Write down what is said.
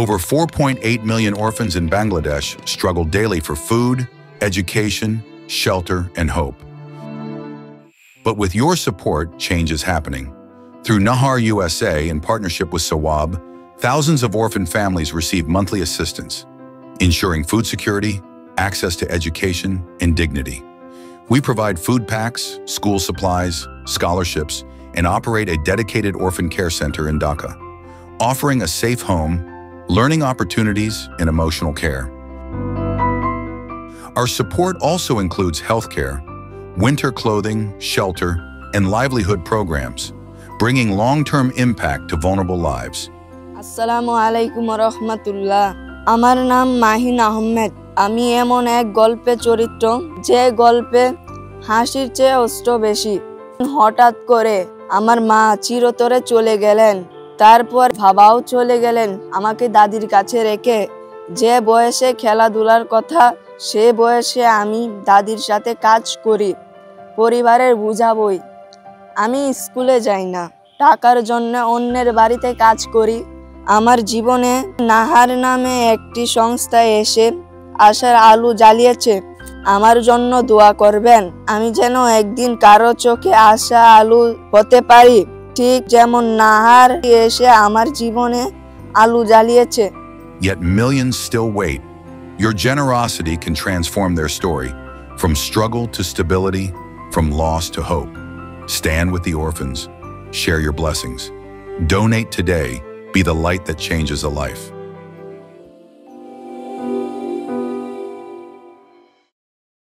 Over 4.8 million orphans in Bangladesh struggle daily for food, education, shelter, and hope. But with your support, change is happening. Through Nahar USA, in partnership with Sawab, thousands of orphan families receive monthly assistance, ensuring food security, access to education, and dignity. We provide food packs, school supplies, scholarships, and operate a dedicated orphan care center in Dhaka, offering a safe home, learning opportunities, and emotional care. Our support also includes healthcare, winter clothing, shelter, and livelihood programs, bringing long-term impact to vulnerable lives. Assalamu alaikum warahmatullah. আমার নাম মাহিন আহমেদ। আমি এমন এক গল্পে চরিত্র যে গল্পে হাসির চেয়ে কষ্ট বেশি। হঠাৎ করে আমার মা চিরতরে চলে গেলেন। তারপর বাবাও চলে গেলেন আমাকে দাদির কাছে রেখে। যে বয়সে খেলাধুলার কথা, সে বয়সে আমি দাদির সাথে কাজ করি, পরিবারের বোঝা বই। আমি স্কুলে যাই না, টাকার জন্য অন্যের বাড়িতে কাজ করি। আমার জীবনে নাহার নামে একটি সংস্থা এসে আশার আলো জ্বালিয়েছে। আমার জন্য দোয়া করবেন, আমি যেন একদিন কারো চোখে আশা আলো হতে পারি, ঠিক যেমন নাহার এসে আমার জীবনে আলো জ্বালিয়েছে। Yet millions still wait. Your generosity can transform their story, from struggle to stability, from loss to hope. Stand with the orphans. Share your blessings. Donate today. Be the light that changes a life.